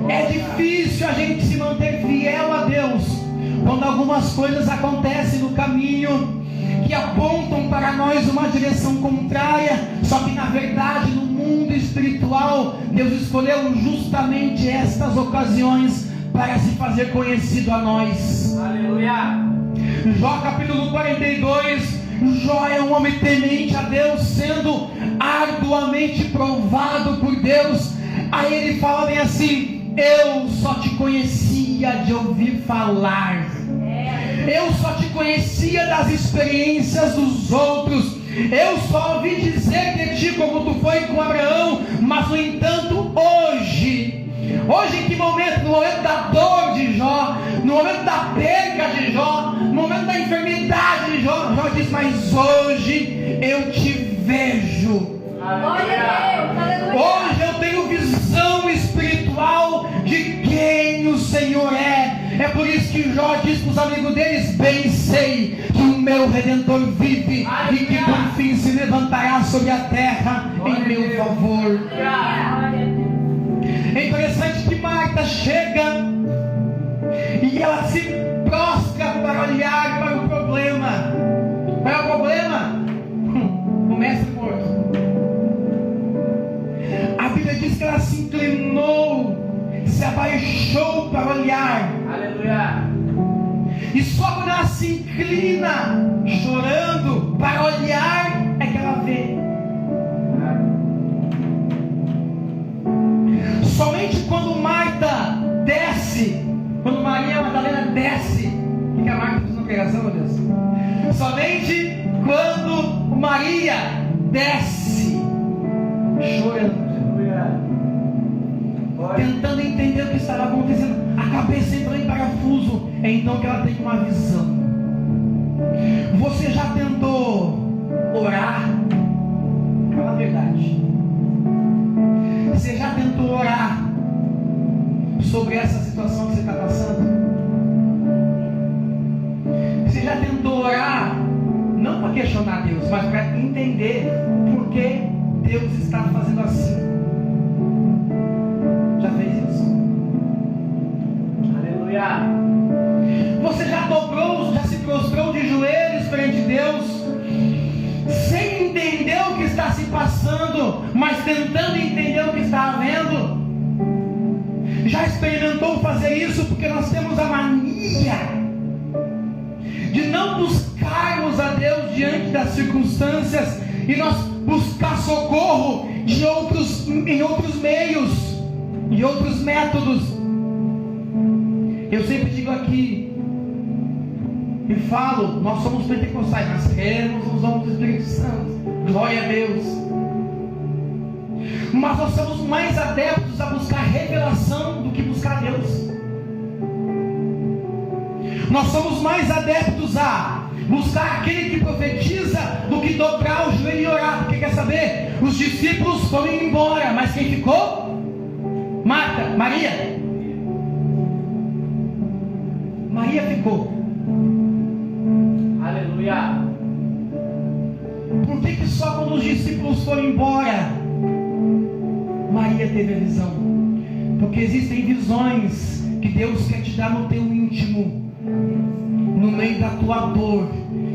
É difícil a gente se manter fiel a Deus quando algumas coisas acontecem no caminho que apontam para nós uma direção contrária. Só que na verdade no mundo espiritual Deus escolheu justamente estas ocasiões para se fazer conhecido a nós. Aleluia. Jó capítulo 42. Jó é um homem temente a Deus, sendo arduamente provado por Deus. Aí ele fala bem assim: eu só te conhecia de ouvir falar, eu só te conhecia das experiências dos outros, eu só ouvi dizer de ti como tu foi com Abraão. Mas no entanto hoje em que momento? No momento da dor de Jó, no momento da perca de Jó, no momento da enfermidade de Jó diz, mas hoje eu te vejo. Glória a Deus. Aleluia. Hoje eu tenho visão espiritual de quem o Senhor é. É por isso que Jó diz para os amigos deles, bem sei que o meu Redentor vive e que por fim se levantará sobre a terra em meu favor. É interessante que Marta chega e ela se prostra para olhar para o problema. Qual é o problema? O mestre morto. A Bíblia diz que ela se inclinou, se abaixou para olhar. Aleluia. E só quando ela se inclina, chorando, para olhar, é que ela vê. Somente quando Marta desce, quando Maria Madalena desce, o que a Marta fez na pregação, meu Deus? Somente quando Maria desce, chorando, tentando entender o que estava acontecendo, a cabeça entrou em parafuso, é então que ela tem uma visão. Você já tentou orar? Fala a verdade. Você já tentou orar sobre essa situação que você está passando? Você já tentou orar, não para questionar Deus, mas para entender por que Deus está fazendo assim? Já fez isso? Aleluia. Você já dobrou, já se prostrou de joelhos perante Deus, sem entender o que está se passando, mas tentando entender o que está havendo? Já experimentou fazer isso? Porque nós temos a mania de não buscarmos a Deus diante das circunstâncias e nós buscar socorro em outros meios, em outros métodos. Eu sempre digo aqui e falo, nós somos pentecostais, nós cremos nos dons do Espírito Santo, glória a Deus, mas nós somos mais adeptos a buscar revelação do que buscar Deus. Nós somos mais adeptos a buscar aquele que profetiza do que dobrar o joelho e orar. Porque quer saber? Os discípulos foram embora, mas quem ficou? Maria ficou. Aleluia. Por que só quando os discípulos foram embora Maria teve a visão? Porque existem visões que Deus quer te dar no teu íntimo, no meio da tua dor,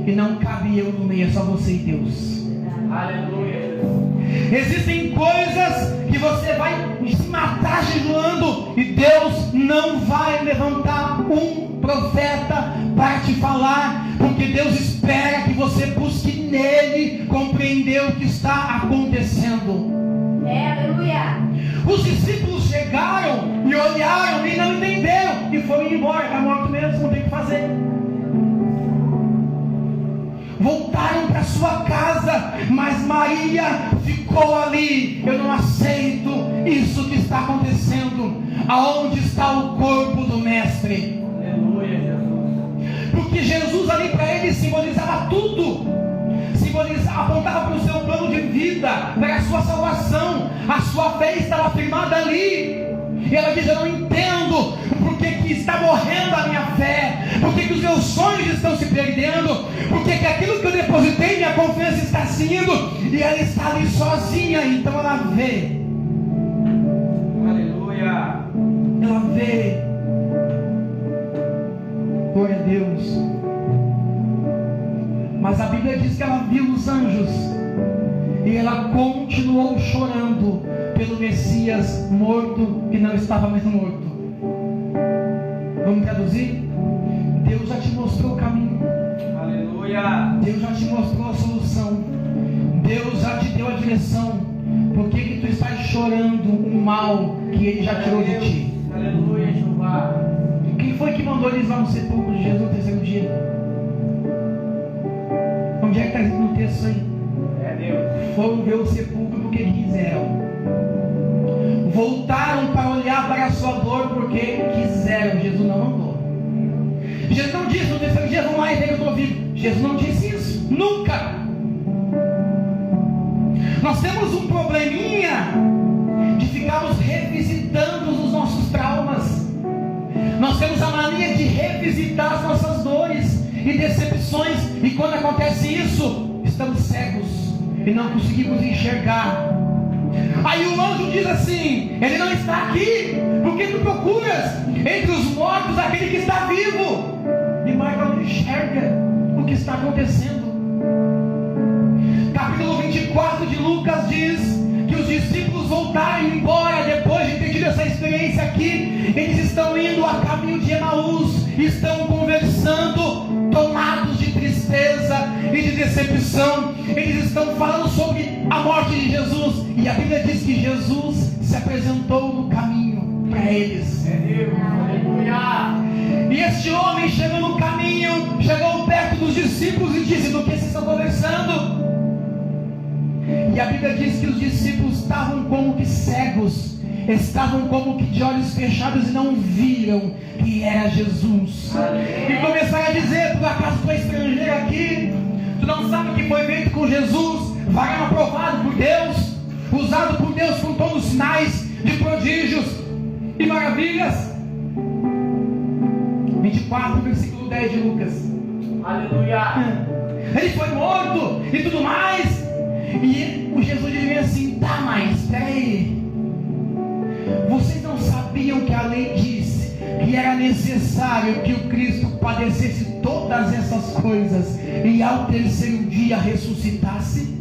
e não cabe eu no meio, é só você e Deus. Aleluia. Existem coisas que você vai se matar jejuando e Deus não vai levantar um profeta para te falar, porque Deus espera que você busque nele compreender o que está acontecendo. Aleluia. Os discípulos chegaram e olharam e não entenderam e foram embora. Está morto mesmo, não tem o que fazer. Voltaram para sua casa, mas Maria ficou ali. Eu não aceito isso que está acontecendo. Aonde está o corpo do mestre? Aleluia, Jesus. Porque Jesus ali para ele simbolizava tudo. Apontava para o seu plano de vida, para a sua salvação. A sua fé estava firmada ali. E ela diz: eu não entendo por que está morrendo a minha fé, por que os meus sonhos estão se perdendo, por que aquilo que eu depositei, minha confiança está se indo. E ela está ali sozinha. Então ela vê. Aleluia. Ela vê. Glória a Deus. Mas a Bíblia diz que ela viu os anjos e ela continuou chorando pelo Messias morto, que não estava mais morto. Vamos traduzir? Deus já te mostrou o caminho. Aleluia. Deus já te mostrou a solução. Deus já te deu a direção. Por que tu estás chorando um mal que Ele já tirou de ti? Aleluia, Jeová. Quem foi que mandou eles lá no sepulcro de Jesus no terceiro dia? Onde é que está escrito no texto aí? É Deus. Foram ver o sepulcro porque quiseram. Voltaram para olhar para a sua dor porque quiseram. Jesus não mandou. Jesus não disse no terceiro dia: vão lá e veem que eu estou vivo. Jesus não disse isso, nunca. Nós temos um probleminha de ficarmos revisitando os nossos traumas. Nós temos a mania de revisitar as nossas dores e decepções, e quando acontece isso, estamos cegos e não conseguimos enxergar. Aí o anjo diz assim: ele não está aqui, porque tu procuras entre os mortos aquele que está vivo. E Marta não enxerga o que está acontecendo. Capítulo 24 de Lucas diz que os discípulos voltaram embora depois de ter tido essa experiência aqui. Eles estão indo a caminho de Emaús, estão conversando, tomados de tristeza e de decepção. Eles estão falando sobre a morte de Jesus, e a Bíblia diz que Jesus se apresentou no caminho para eles. Aleluia. E este homem chegou no caminho, chegou perto dos discípulos e disse: do que vocês estão conversando? E a Bíblia diz que os discípulos estavam como que cegos, estavam como que de olhos fechados e não viram que era Jesus. E começaram a dizer: por acaso tu é estrangeiro aqui? Tu não sabe o que foi feito com Jesus? Varão aprovado por Deus, usado por Deus com todos os sinais de prodígios e maravilhas. 24, versículo 10 de Lucas. Aleluia. Ele foi morto e tudo mais. E o Jesus dizia assim: tá, mas peraí, vocês não sabiam que a lei disse que era necessário que o Cristo padecesse todas essas coisas e ao terceiro dia ressuscitasse?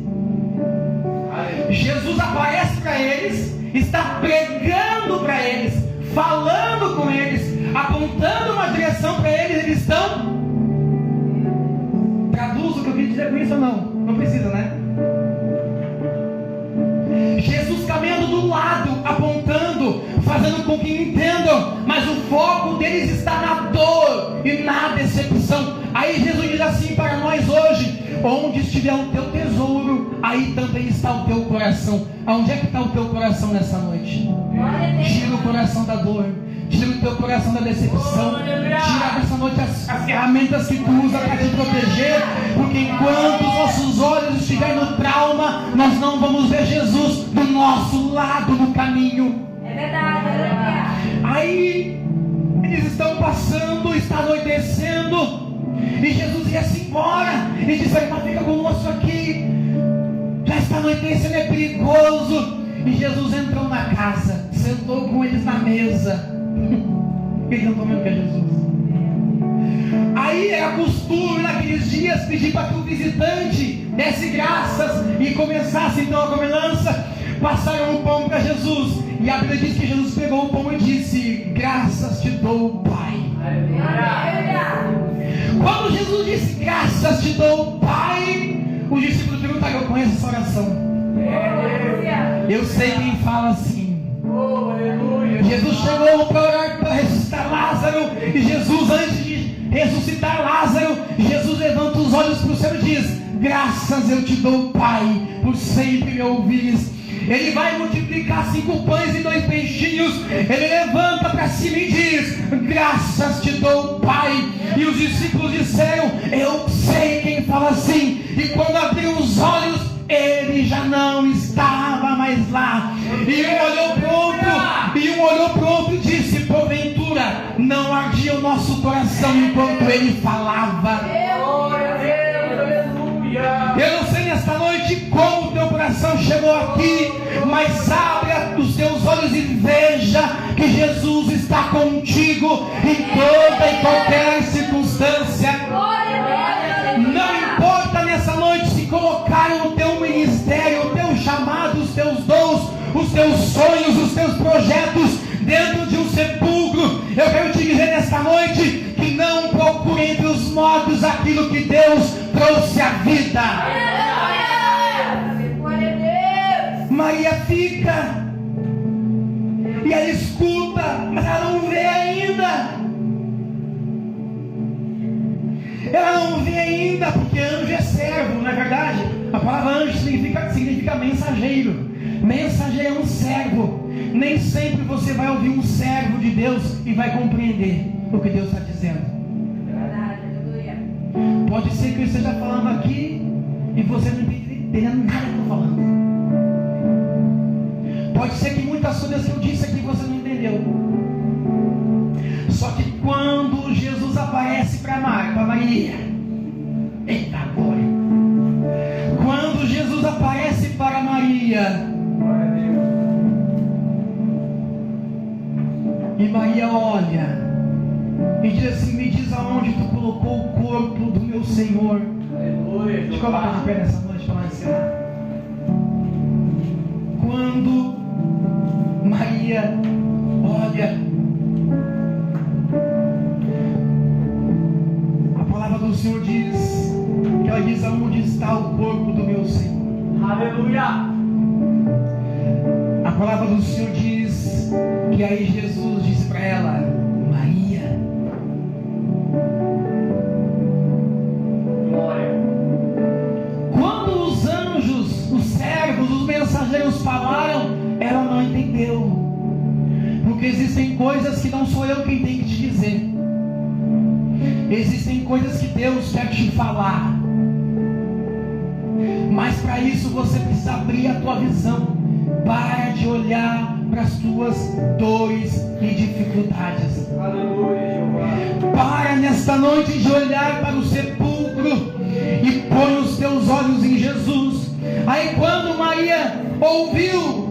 Jesus aparece para eles, está pregando para eles, falando com eles, apontando uma direção para eles. Eles estão... Traduz o que eu quis dizer com isso ou não? Não precisa, né? Jesus caminhando do lado, apontando, fazendo com que entendam, mas o foco deles está na dor e na decepção. Aí Jesus diz assim para nós hoje: onde estiver o teu tesouro, aí também está o teu coração. Aonde é que está o teu coração nessa noite? Tira o coração da dor, tira o teu coração da decepção, tira nessa noite as ferramentas que tu usa para te proteger, porque enquanto os nossos olhos estiverem no trauma, nós não vamos ver Jesus do nosso lado no caminho. É verdade, aleluia. Aí eles estão passando, está anoitecendo, e Jesus ia-se embora e disse: mas fica conosco aqui, já está anoitecendo, é perigoso. E Jesus entrou na casa, sentou com eles na mesa. Eles não estão vendo que é Jesus. Aí era costume naqueles dias pedir para que o visitante desse graças e começasse então a comilança. Passaram o pão para Jesus, e a Bíblia diz que Jesus pegou o pão e disse: graças te dou, Pai. Aleluia. Quando Jesus disse graças te dou, Pai, os discípulos perguntaram: eu conheço essa oração, eu sei quem fala assim. Oh, aleluia. Jesus chegou para orar para ressuscitar Lázaro, e Jesus, antes de ressuscitar Lázaro, Jesus levanta os olhos para o céu e diz: graças eu te dou, Pai, por sempre me ouvires. Ele vai multiplicar 5 pães e 2 peixinhos. Ele levanta para cima e diz: graças te dou, Pai. E os discípulos disseram: eu sei quem fala assim. E quando abriu os olhos, ele já não estava mais lá. E um olhou para o outro e disse: porventura não ardia o nosso coração enquanto ele falava? Glória a Deus, aleluia. Eu não sei nesta noite como o teu coração chegou aqui, mas abra os teus olhos e veja que Jesus está contigo em toda e qualquer circunstância. Não importa nessa noite se colocaram o teu ministério, o teu chamado, os teus dons, os teus sonhos, os teus projetos dentro de um sepulcro. Eu quero te dizer nesta noite que não procure entre os mortos aquilo que Deus trouxe à vida. Maria fica e ela escuta, mas ela não vê ainda. Ela não vê ainda, porque anjo é servo, não é verdade? A palavra anjo significa mensageiro. Mensageiro é um servo. Nem sempre você vai ouvir um servo de Deus e vai compreender o que Deus está dizendo. Pode ser que eu esteja falando aqui e você não entenda nada que eu estou falando. Pode ser que muitas coisas que eu disse aqui você não entendeu. Só que quando Jesus aparece para Maria, eita glória! Quando Jesus aparece para Maria, e Maria olha e diz assim: me diz aonde tu colocou o corpo do meu Senhor. Aleluia. Deixa eu colocar de pé nessa noite para nós encerrar. Quando Maria olha, a palavra do Senhor diz que ela diz: aonde está o corpo do meu Senhor? Aleluia. A palavra do Senhor diz que aí Jesus disse para ela: Maria. Glória. Quando os anjos, os servos, os mensageiros falaram, ela não entendeu. Porque existem coisas que não sou eu quem tem que te dizer. Existem coisas que Deus quer te falar. Mas para isso você precisa abrir a tua visão. Para de olhar para as tuas dores e dificuldades. Aleluia, Jeová. Para nesta noite de olhar para o sepulcro e põe os teus olhos em Jesus. Aí quando Maria ouviu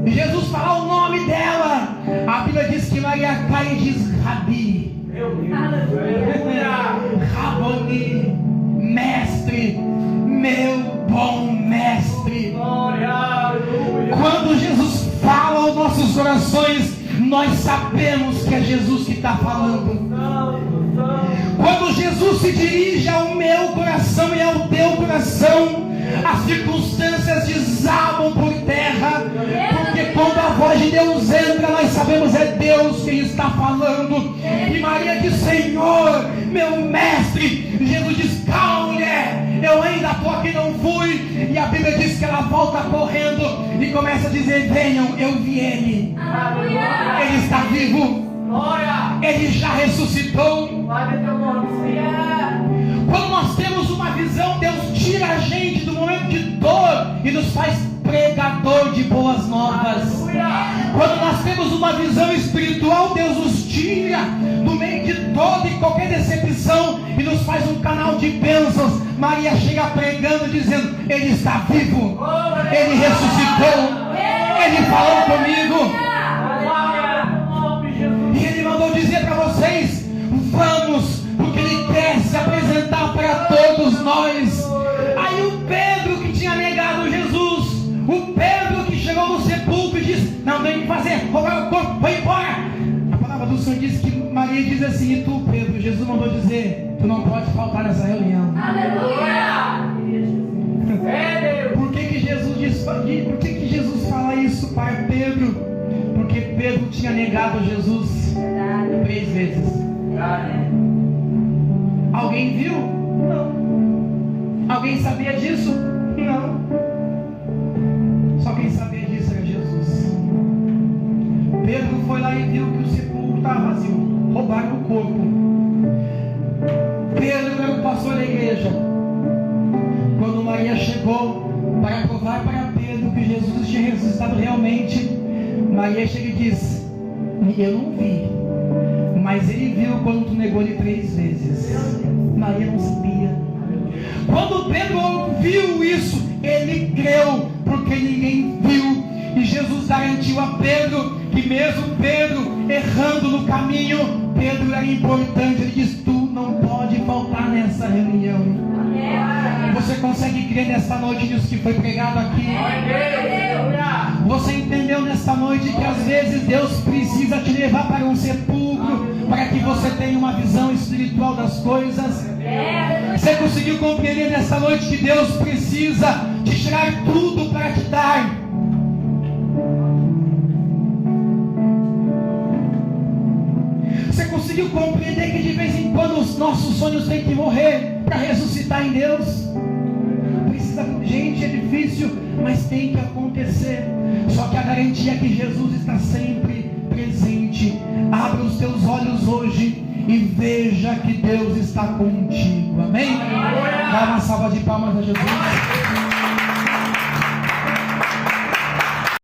Jesus falar o nome dela, a Bíblia diz que Maria cai e diz: Rabi, Meu Deus. Aleluia. Raboni, mestre, meu bom mestre. Glória. Aleluia. Quando Jesus fala aos nossos corações, nós sabemos que é Jesus que está falando. Santo, santo. Quando Jesus se dirige ao meu coração e ao teu coração, as circunstâncias desabam por terra, porque quando a voz de Deus entra, nós sabemos é Deus quem está falando. E Maria diz: Senhor, meu mestre. Jesus diz: calma, mulher, eu ainda estou aqui, não fui. E a Bíblia diz que ela volta correndo e começa a dizer: venham, eu vi ele. Ele está vivo. Glória. Ele já ressuscitou. Glória teu nome, Senhor. Quando nós temos uma visão, Deus tira a gente do momento de dor e nos faz pregador de boas novas. Aleluia. Quando nós temos uma visão espiritual, Deus nos tira no meio de toda e qualquer decepção e nos faz um canal de bênçãos. Maria chega pregando, dizendo: ele está vivo, ele ressuscitou, ele falou comigo. Glória teu nome, Jesus. E ele mandou dizer para vocês: vamos, porque ele quer se apresentar para todos nós. Aí o Pedro, que tinha negado Jesus, o Pedro que chegou no sepulcro e disse: não tem o que fazer, roubar o corpo, vai embora. A palavra do Senhor diz que Maria diz assim: e tu, Pedro, Jesus mandou dizer: tu não pode faltar nessa reunião. Aleluia. É Deus. Por que Jesus fala isso para Pedro? Porque Pedro tinha negado Jesus 3 vezes. Alguém viu? Não. Alguém sabia disso? Não. Só quem sabia disso era Jesus. Pedro foi lá e viu que o sepulcro estava vazio. Roubaram o corpo. Pedro era o pastor da igreja. Quando Maria chegou para provar para Pedro que Jesus tinha ressuscitado realmente, Maria chega e diz: eu não vi, mas ele viu quando tu negou ele 3 vezes. Maria não sabia. Quando Pedro ouviu isso, ele creu, porque ninguém viu. E Jesus garantiu a Pedro que mesmo Pedro errando no caminho, Pedro era importante. Ele diz: tu não pode faltar nessa reunião. Você consegue crer nesta noite nisso que foi pregado aqui? Você entendeu nesta noite que às vezes Deus precisa te levar para um sepulcro para que você tenha uma visão espiritual das coisas? Você conseguiu compreender nesta noite que Deus precisa te tirar tudo para te dar? Você conseguiu compreender que de vez em quando os nossos sonhos têm que morrer para ressuscitar em Deus? Precisa, gente, é difícil, mas tem que acontecer. Só que a garantia é que Jesus está sempre presente. Abra os teus olhos hoje e veja que Deus está contigo. Amém? Dá uma salva de palmas a Jesus.